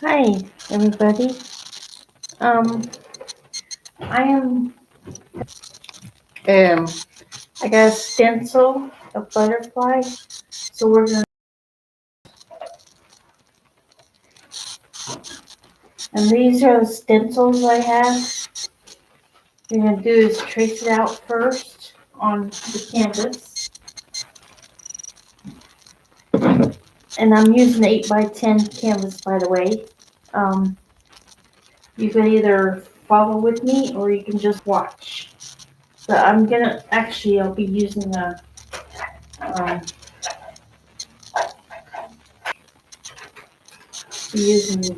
Hi, everybody. Um, I am, um, I got a stencil, a butterfly, so we're gonna, and these are the stencils I have. What you're gonna do is trace it out first on the canvas, and I'm using 8 by 10 canvas, by the way. Um, you can either follow with me or you can just watch. But I'll be using um,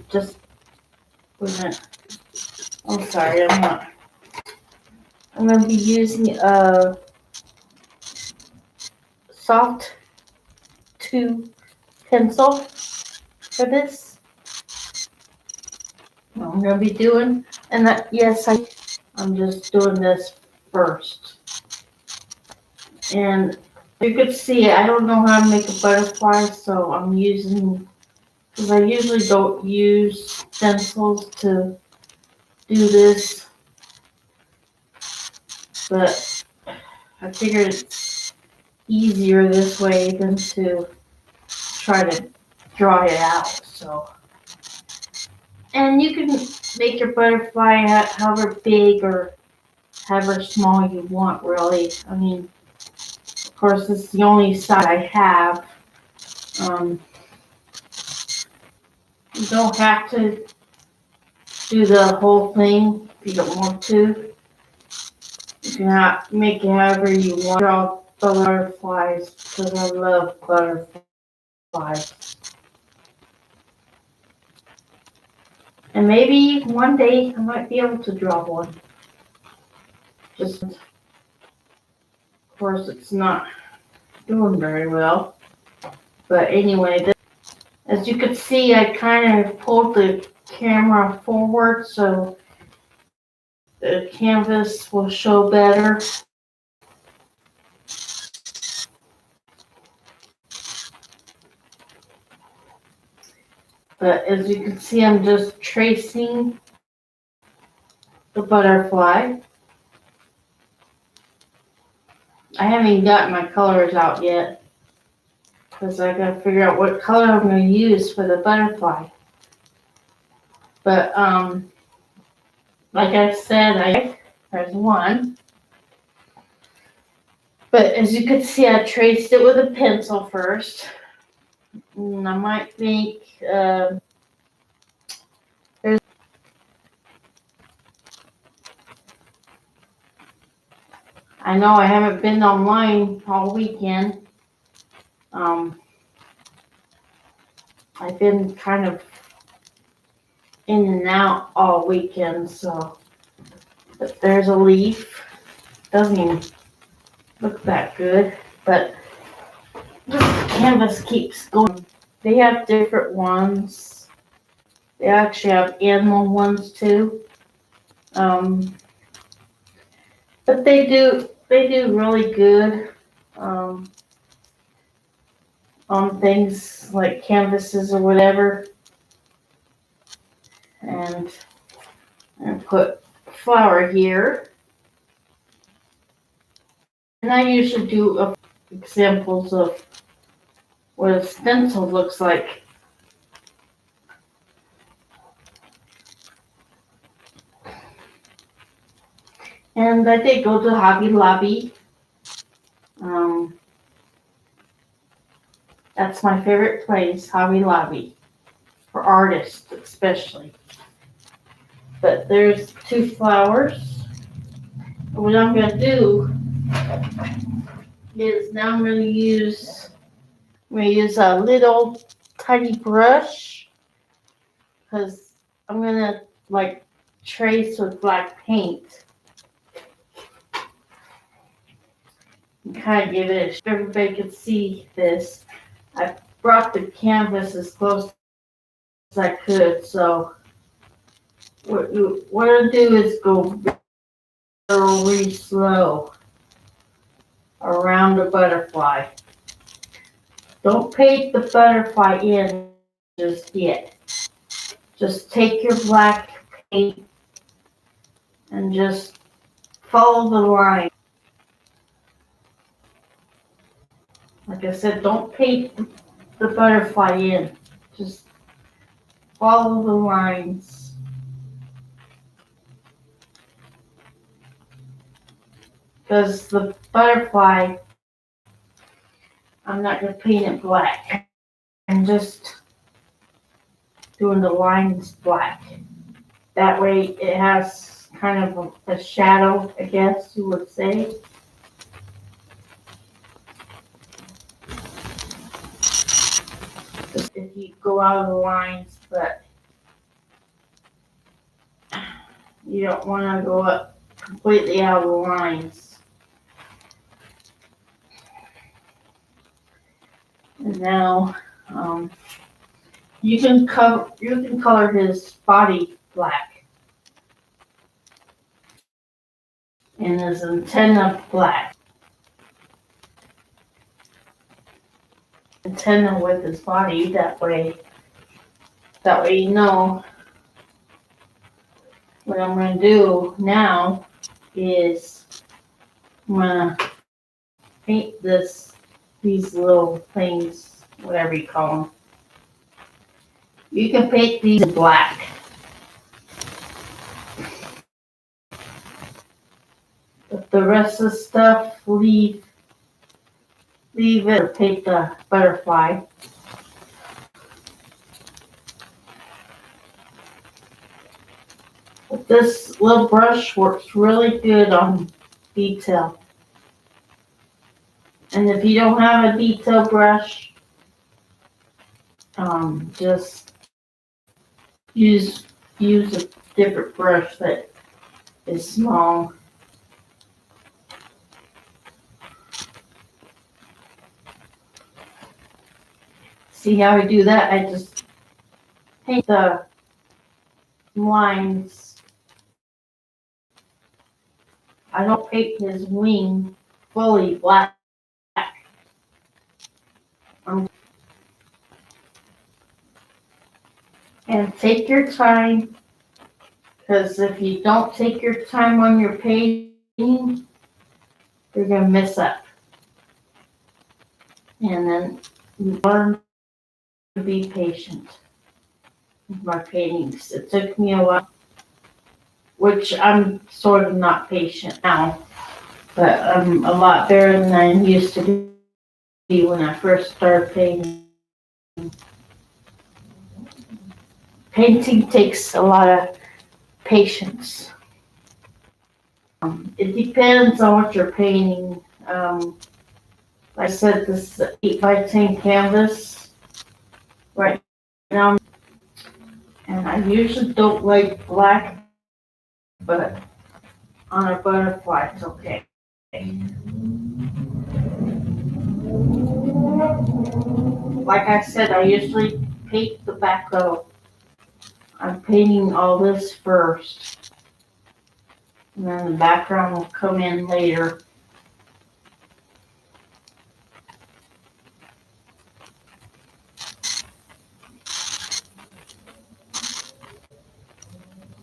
just, wait a minute. I'm sorry, I'm gonna be using a soft 2 pencil for this. I'm gonna be doing, and that, yes, I'm just doing this first. And you could see, I don't know how to make a butterfly, so I'm using, because I usually don't use stencils to do this, but I figured it's easier this way than to try to draw it out, so. And you can make your butterfly however big or however small you want, really. I mean, of course, this is the only size I have. Um, you don't have to do the whole thing if you don't want to. You can make it however you want. Draw butterflies because I love butterflies. And maybe one day I might be able to draw one. Just, of course, it's not doing very well. But anyway, as you can see, I kind of pulled the camera forward so the canvas will show better. But as you can see, I'm just tracing the butterfly. I haven't even gotten my colors out yet because I gotta figure out what color I'm gonna use for the butterfly. But like I said, there's one. But as you can see, I traced it with a pencil first. And I might make I know I haven't been online all weekend. Um, I've been kind of in and out all weekend, so. But there's a leaf. Doesn't even look that good, but this canvas keeps going. They have different ones. They actually have animal ones too. Um, but they do really good on things like canvases or whatever. And put flower here. And I usually do examples of what a stencil looks like. And I did go to Hobby Lobby. That's my favorite place, Hobby Lobby, for artists especially. But there's 2 flowers. What I'm going to do is now I'm going to use a little tiny brush because I'm going to like trace with black paint. And kind of give it, everybody could see this. I brought the canvas as close as I could, so what I'll do is go really slow around the butterfly. Don't paint the butterfly in just yet. Just take your black paint and just follow the line. Like I said, don't paint the butterfly in. Just follow the lines. Because the butterfly, I'm not going to paint it black. I'm just doing the lines black. That way it has kind of a shadow, I guess you would say. Just if you go out of the lines, but you don't want to go up completely out of the lines. And now you can color his body black and his antenna black. Antenna with his body, that way you know. What I'm going to do now is I'm going to paint these little things, whatever you call them. You can paint these black. But the rest of the stuff, leave it or paint the butterfly. But this little brush works really good on detail. And if you don't have a detail brush, just use a different brush that is small. See how I do that? I just paint the lines. I don't paint his wing fully black. And take your time, because if you don't take your time on your painting, you're going to mess up. And then learn to be patient with my paintings. It took me a while, which I'm sort of not patient now, but I'm a lot better than I used to be when I first started painting. Painting takes a lot of patience. It depends on what you're painting. Like I said, this is 8x10 canvas right now, and I usually don't like black, but on a butterfly it's okay. Like I said, I usually paint the back though. I'm painting all this first, and then the background will come in later.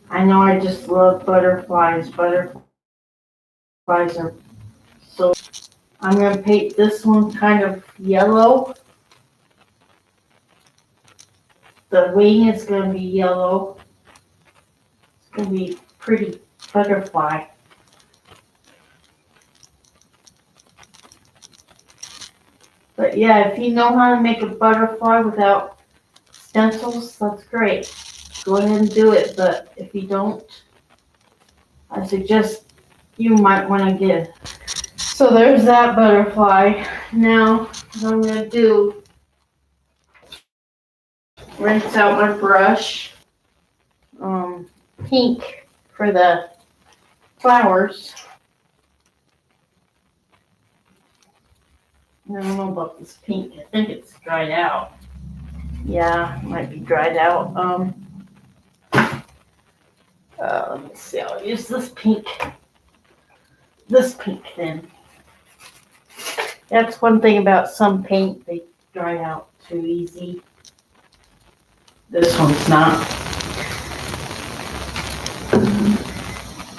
I know I just love butterflies. Butterflies are so... I'm going to paint this one kind of yellow. The wing is going to be yellow. It's going to be pretty butterfly. But yeah, if you know how to make a butterfly without stencils, that's great. Go ahead and do it. But if you don't, I suggest you might want to get it. So there's that butterfly. Now what I'm going to do, rinse out my brush. Pink for the flowers. I don't know about this pink. I think it's dried out. Yeah, it might be dried out. Let me see. I'll use this pink. This pink then. That's one thing about some paint, they dry out too easy. This one's not.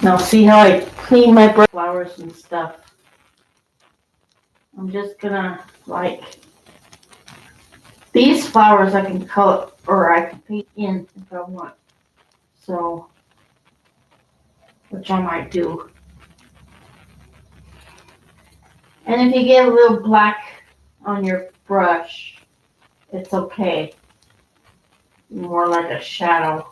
Now see how I clean my flowers and stuff. I'm just gonna these flowers I can color or I can paint in if I want. So, which I might do. And if you get a little black on your brush, it's okay. More like a shadow.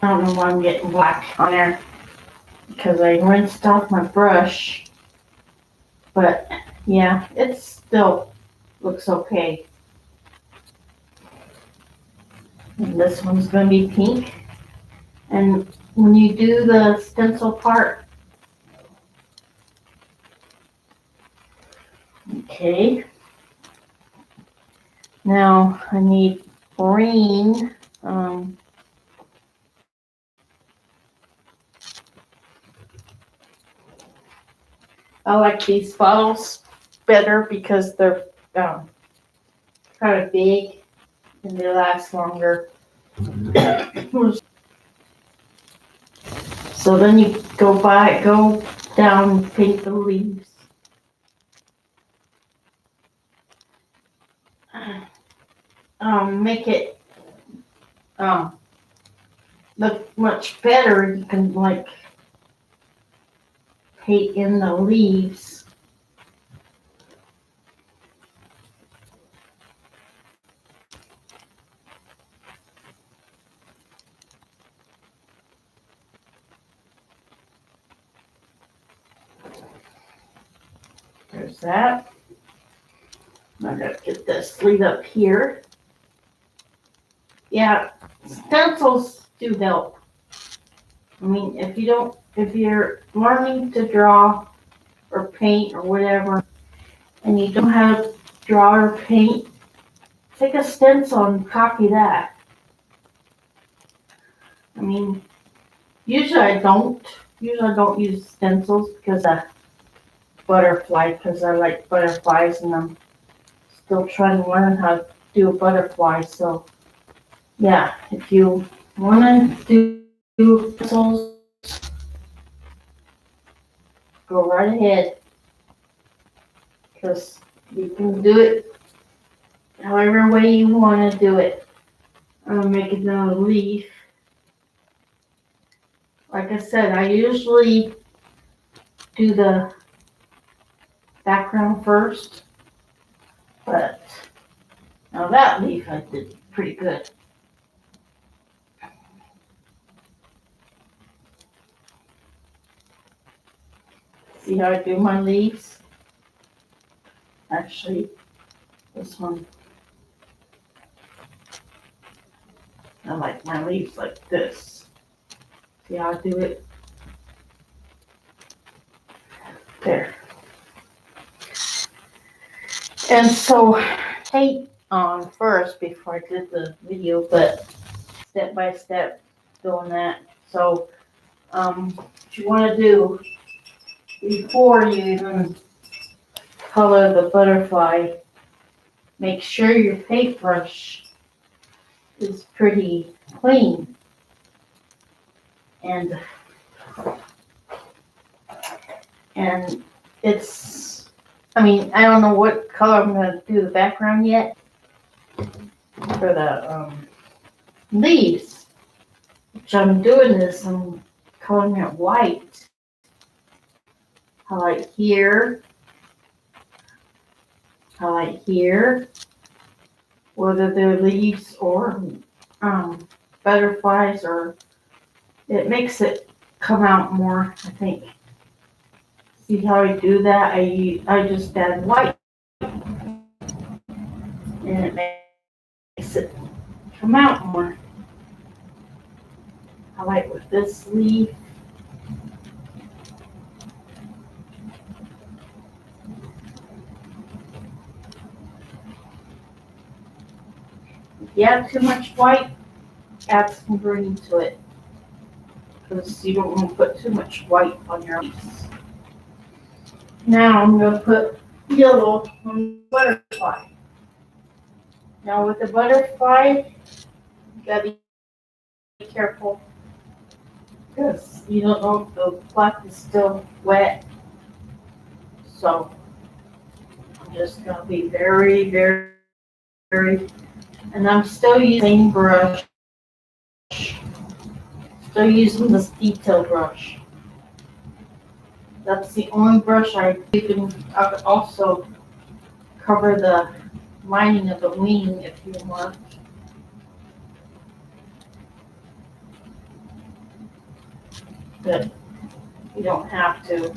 I don't know why I'm getting black on there because I rinsed off my brush. But yeah, it still looks okay. And this one's going to be pink. And when you do the stencil part, okay. Now I need green. I like these bottles better because they're kind of big and they last longer. So then you go down, paint the leaves. Make it look much better. You can paint in the leaves. There's that. I gotta get this lead up here. Yeah, stencils do help. I mean, if you're learning to draw or paint or whatever, and you don't have to draw or paint, take a stencil and copy that. I mean, usually I don't use stencils because of butterfly, because I like butterflies and I'm still trying to learn how to do a butterfly. So yeah, if you want to do stencils, go right ahead, because you can do it however way you want to do it. I'm gonna make another leaf. Like I said, I usually do the background first, but now that leaf I did pretty good. See how I do my leaves? Actually, this one, I like my leaves like this. See how I do it? There. And so, tape on first before I did the video, but step by step doing that. So, what you want to do before you even color the butterfly, make sure your paintbrush is pretty clean. And it's, I mean, I don't know what color I'm going to do the background yet for the leaves. Which I'm doing is I'm coloring it white. Highlight here, whether they're leaves or butterflies, or it makes it come out more, I think. See how I do that? I just add white, and it makes it come out more. Highlight with this leaf. If you add too much white, add some green to it, because you don't want to put too much white on your leaves. Now I'm going to put yellow on the butterfly. Now with the butterfly, you got to careful because you don't know if the black is still wet. So I'm just gonna be very, very, and I'm still using brush, still using this detail brush. That's the only brush I could also cover the lining of the wing if you want. But you don't have to.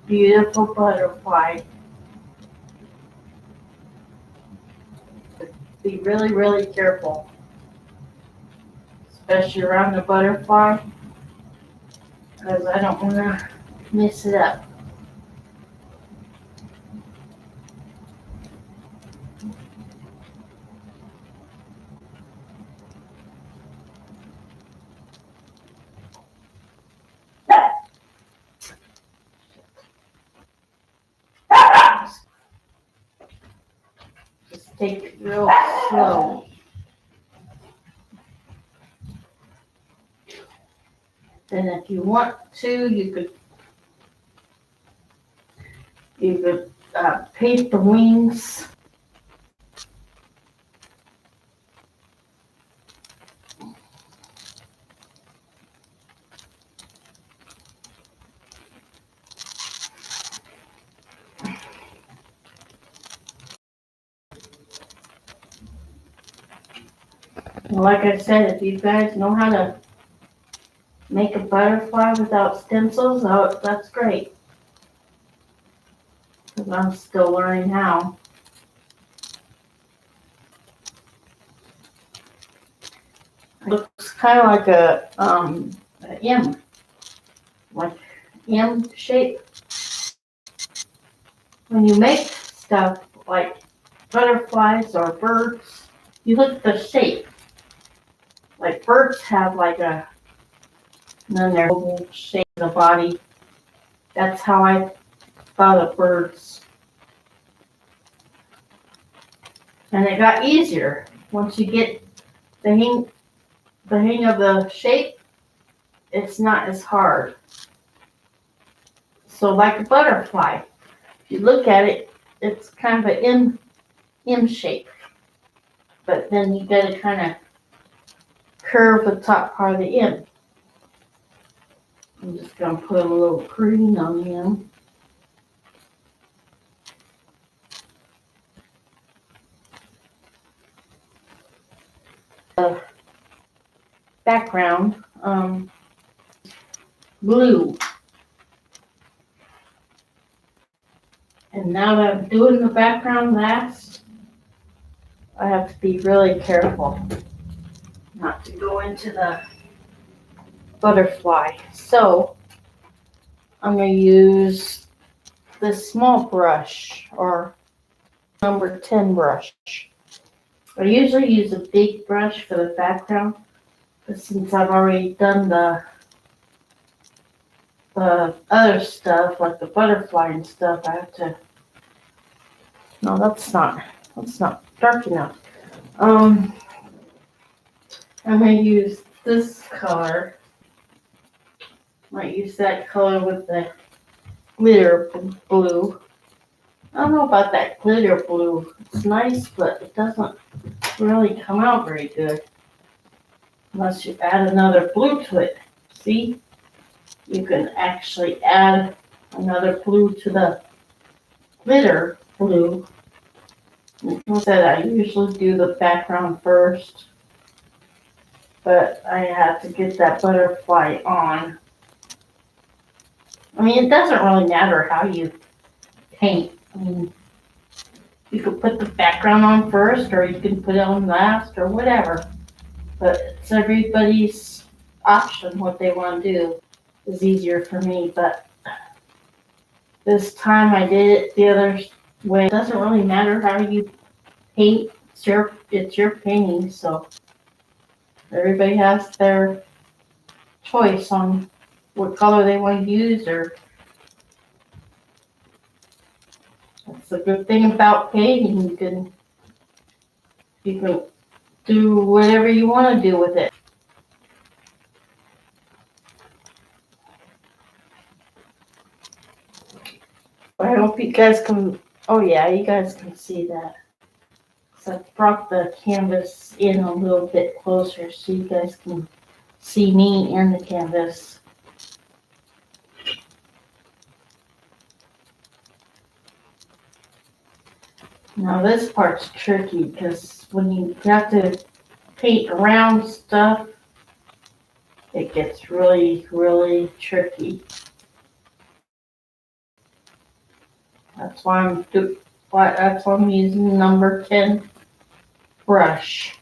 Beautiful butterfly. Be really, really careful, especially around the butterfly, because I don't want to mess it up. Just take it real slow. And if you want to, you could paint the wings. Like I said, if you guys know how to make a butterfly without stencils, oh, that's great. Because I'm still learning how. It looks kind of like an M, like M shape. When you make stuff like butterflies or birds, you look at the shape. Like birds have like and then their whole shape of the body. That's how I thought of birds. And it got easier once you get the hang of the shape. It's not as hard. So like a butterfly, if you look at it, it's kind of an M shape. But then you got to kind of curve the top part of the M. I'm just going to put a little green on the M. Background, blue. And now that I'm doing the background last, I have to be really careful not to go into the butterfly. So I'm going to use this small brush or number 10 brush. I usually use a big brush for the background, but since I've already done the other stuff like the butterfly and stuff, I have to. No, that's not dark enough. I'm going to use this color. Might use that color with the glitter blue. I don't know about that glitter blue. It's nice, but it doesn't really come out very good unless you add another blue to it. See? You can actually add another blue to the glitter blue. Like I said, I usually do the background first, but I had to get that butterfly on. I mean, it doesn't really matter how you paint. I mean, you could put the background on first, or you can put it on last, or whatever. But it's everybody's option what they want to do. Is easier for me, but this time I did it the other way. It doesn't really matter how you paint. It's your painting, so everybody has their choice on what color they want to use. Or that's the good thing about painting. You can You can do whatever you want to do with it. I hope you guys can, oh yeah, you guys can see that. So I brought the canvas in a little bit closer so you guys can see me and the canvas. Now this part's tricky because when you have to paint around stuff, it gets really, really tricky. That's why I'm using number 10 brush.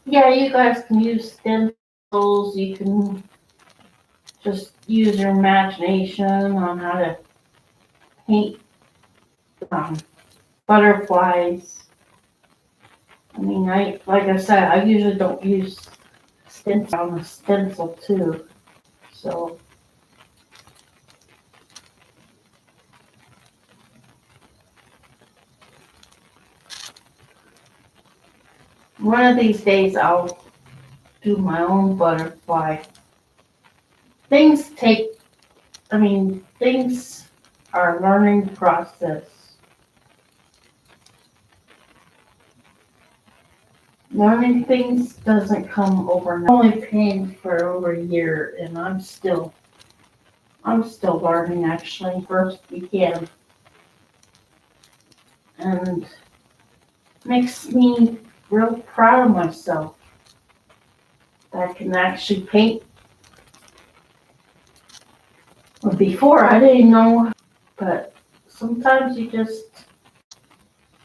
Yeah, you guys can use stencils. You can just use your imagination on how to paint um, butterflies. I mean, like I said, I usually don't use stencil on the stencil too. So one of these days I'll do my own butterfly. Things take, things are a learning process. Learning things doesn't come overnight. I'm only painting for over a year and I'm still learning actually. First began. And makes me real proud of myself that I can actually paint. Well, before I didn't know, but sometimes you just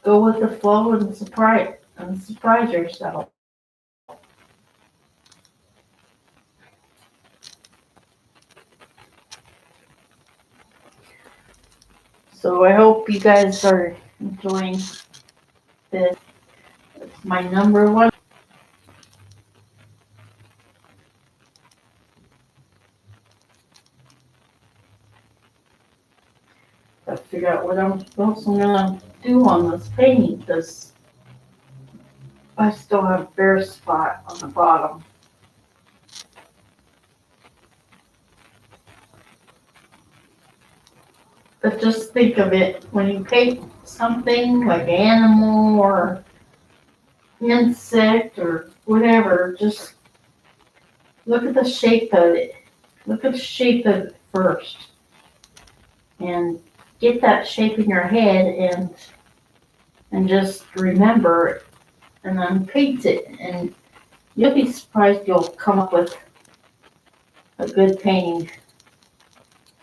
go with the flow and surprise yourself. So I hope you guys are enjoying this. It's my number one. Gotta figure out what else I'm gonna do on this painting because I still have a bare spot on the bottom. But just think of it, when you paint something like an animal or insect or whatever, just look at the shape of it. Look at the shape of it first. And get that shape in your head and just remember it. And then paint it. And you'll be surprised you'll come up with a good painting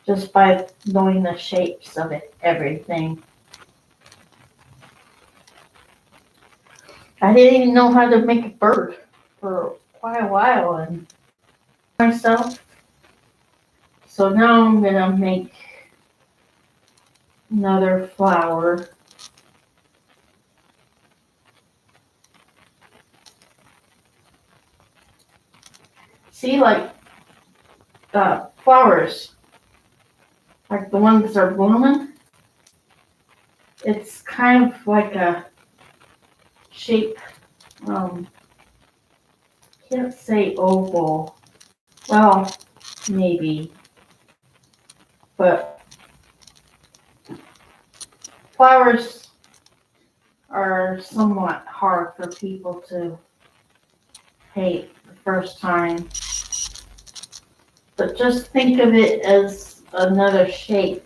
just by knowing the shapes of it, everything. I didn't even know how to make a bird for quite a while and myself. So now I'm gonna make another flower. See, like flowers, like the ones that are blooming. It's kind of like a shape. Can't say oval. Well, maybe, but flowers are somewhat hard for people to paint the first time. But just think of it as another shape.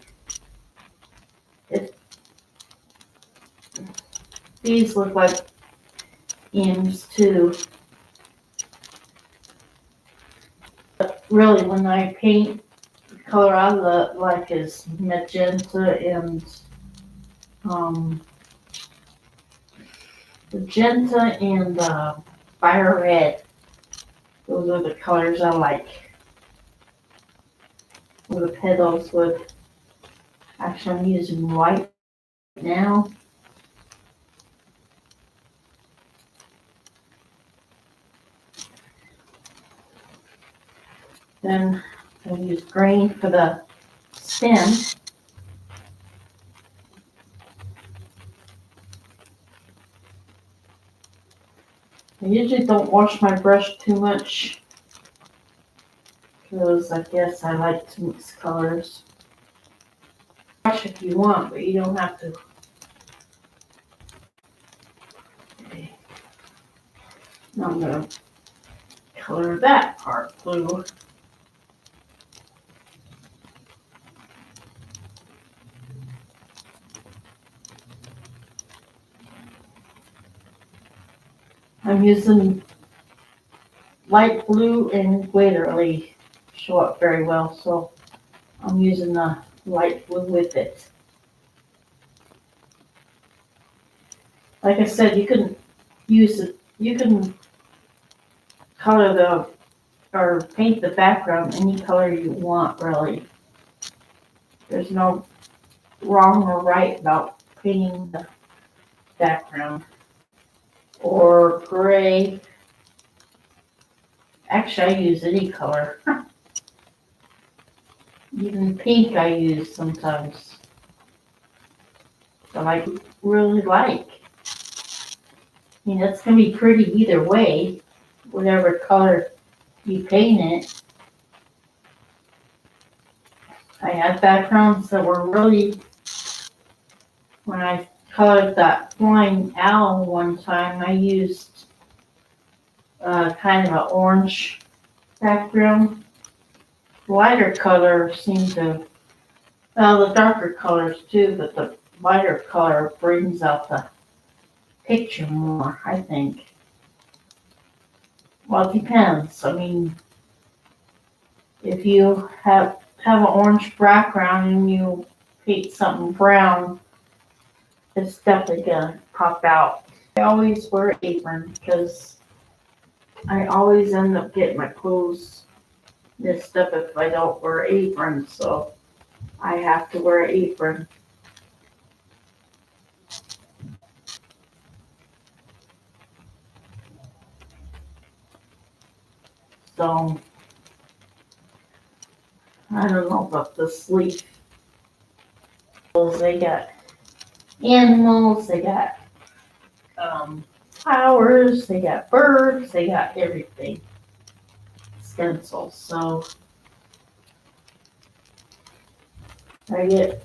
These look like M's too. But really, when I paint, the color I like is magenta and fire red. Those are the colors I like. The petals would, actually I'm using white now. Then I use green for the stem. I usually don't wash my brush too much because I guess I like to mix colors. Wash if you want, but you don't have to. Okay. Now I'm going to color that part blue. I'm using light blue and Glitterly show up very well, so I'm using the light blue with it. Like I said, you can use it, you can color the, or paint the background any color you want, really. There's no wrong or right about painting the background. Or gray. Actually, I use any color. Even pink I use sometimes. That I really like. I mean, it's going to be pretty either way, whatever color you paint it. I had backgrounds that were really, when I colored that flying owl one time, I used kind of an orange background. Lighter color seemed to, well, the darker colors too, but the lighter color brings out the picture more, I think. Well, it depends. I mean, if you have an orange background and you paint something brown, it's definitely gonna pop out. I always wear an apron because I always end up getting my clothes messed up if I don't wear an apron, so I have to wear an apron. So I don't know about the sleep. They got animals, they got flowers, they got birds, they got everything. Stencils. So I get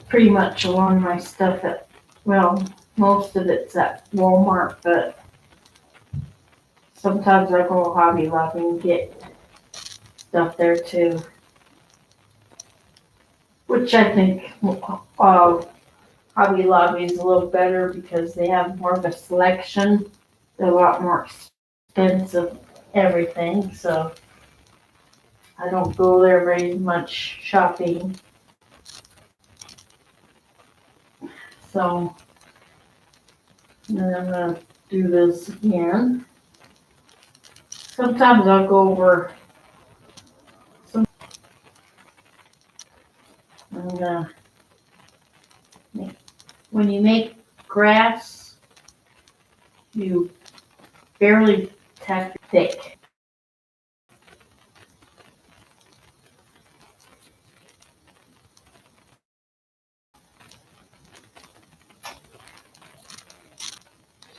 pretty much a lot of my stuff at, well, most of it's at Walmart, but sometimes I go to Hobby Lobby and get stuff there too. Which I think Hobby Lobby is a little better because they have more of a selection. They're a lot more expensive everything, so I don't go there very much shopping. So then I'm gonna do this again. Sometimes I'll go over some, and when you make grass, you barely tap thick.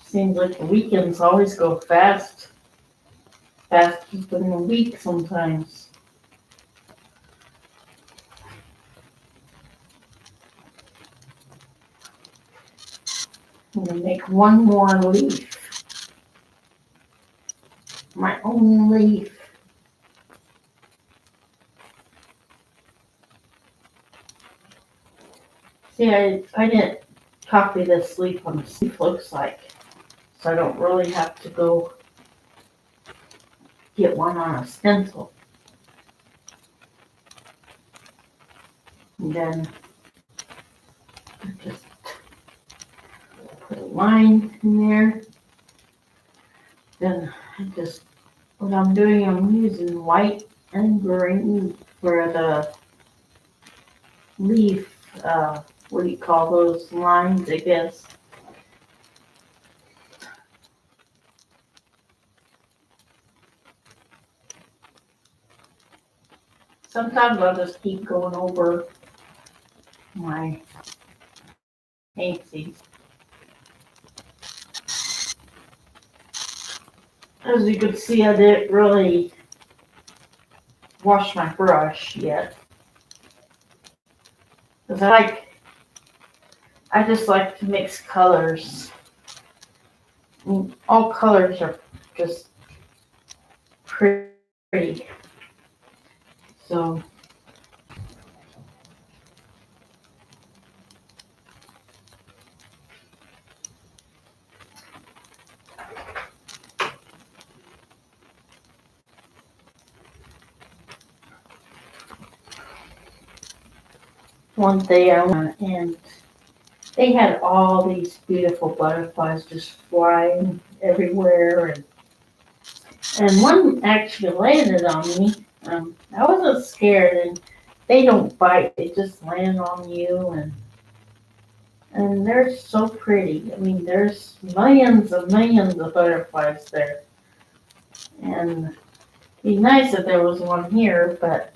Seems like the weekends always go fast, faster than the week sometimes. I'm gonna make one more leaf, my own leaf. See, I didn't copy this leaf on the leaf looks like, so I don't really have to go get one on a stencil. And then I just put a line in there. Then I just, what I'm doing, I'm using white and green for the leaf, what do you call those lines, I guess. sometimes I'll just keep going over my paintings. As you can see, I didn't really wash my brush yet. Because I just like to mix colors. All colors are just pretty. So one day I went and they had all these beautiful butterflies just flying everywhere, and one actually landed on me. I wasn't scared, and they don't bite; they just land on you, and they're so pretty. I mean, there's millions of butterflies there, and it'd be nice if there was one here, but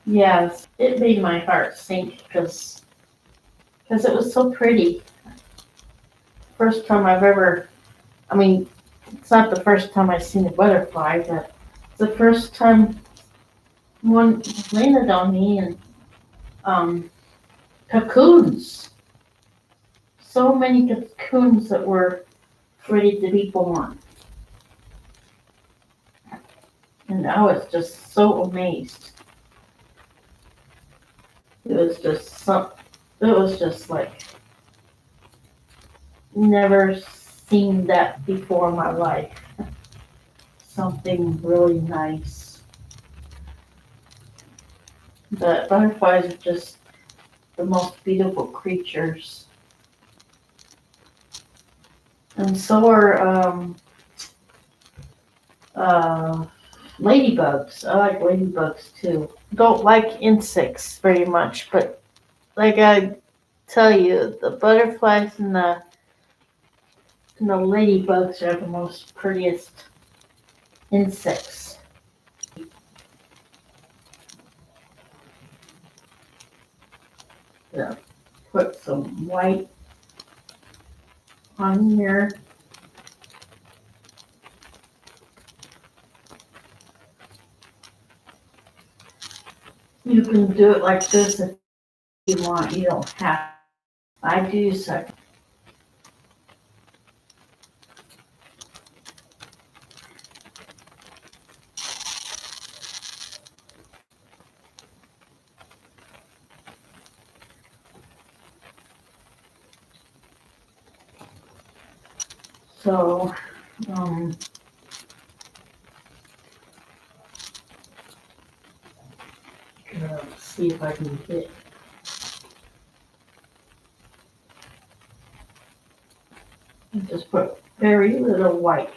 yes, it made my heart sink because it was so pretty. First time I've ever, I mean, it's not the first time I've seen a butterfly, but it's the first time one landed on me, and um, cocoons. So many cocoons that were ready to be born. And I was just so amazed. It was just it was just like never seen that before in my life. Something really nice. The butterflies are just the most beautiful creatures. And so are uh, ladybugs. I like ladybugs too. Don't like insects very much, but like I tell you, the butterflies and the ladybugs are the most prettiest insects. Yeah. Put some white on here. You can do it like this if you want. You don't have. I do so. So, um, let's see if I can get. Just put very little white.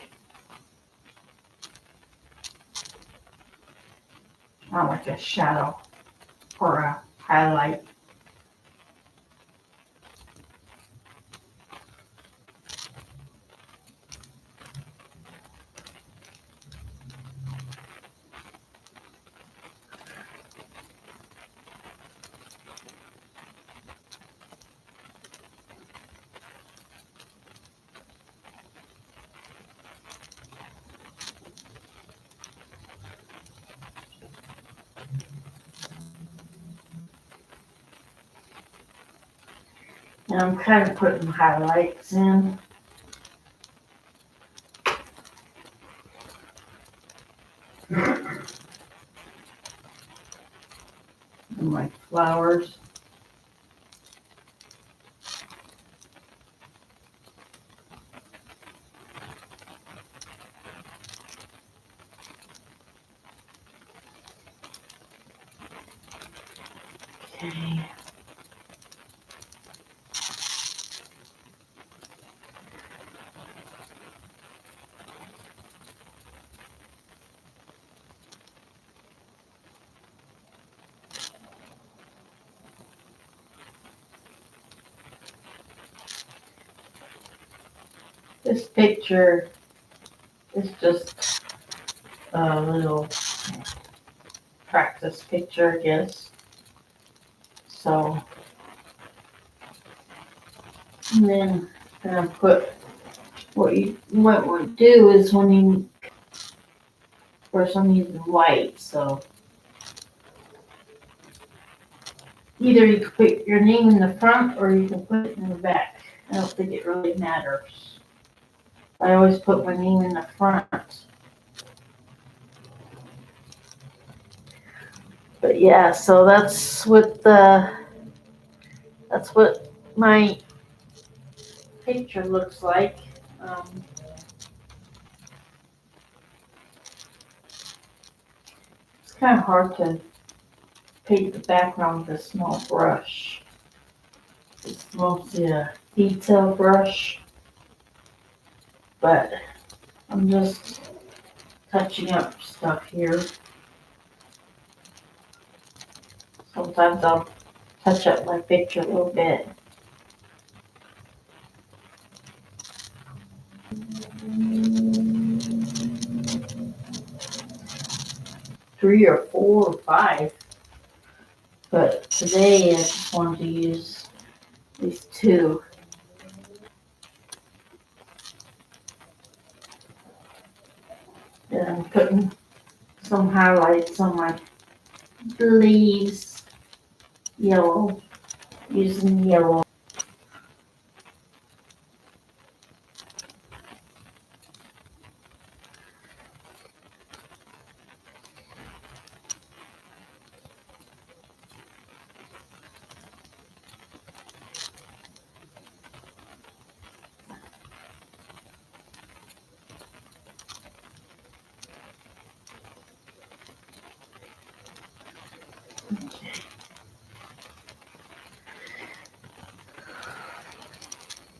Not like a shadow or a highlight. And I'm kind of putting highlights in. And my flowers. Okay. This picture is just a little practice picture, I guess. So, and then I'm gonna put what we do is when you, first I'm using white, so either you can put your name in the front or you can put it in the back. I don't think it really matters. I always put my name in the front. But yeah, so that's what my picture looks like. It's kind of hard to paint the background with a small brush. It's mostly a detail brush, but I'm just touching up stuff here. Sometimes I'll touch up my picture a little bit. Three or four or five, but today I just wanted to use these two. And I'm putting some highlights on my leaves, yellow, using yellow.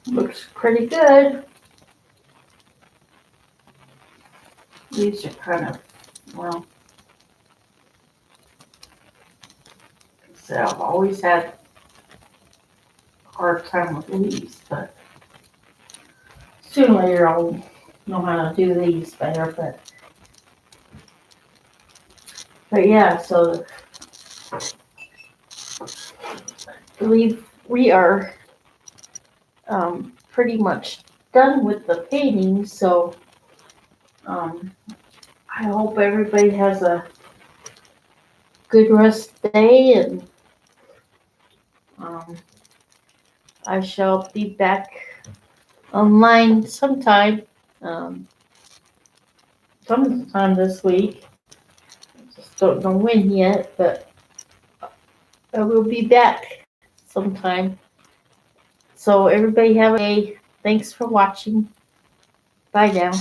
Looks pretty good. These are kind of, well, so I've always had a hard time with leaves, but sooner or later I'll know how to do these better. But yeah, so I believe we are pretty much done with the painting. So I hope everybody has a good rest of the day, and I shall be back online sometime this week. Just don't know when yet, but I will be back sometime. So everybody have a day. Thanks for watching. Bye now.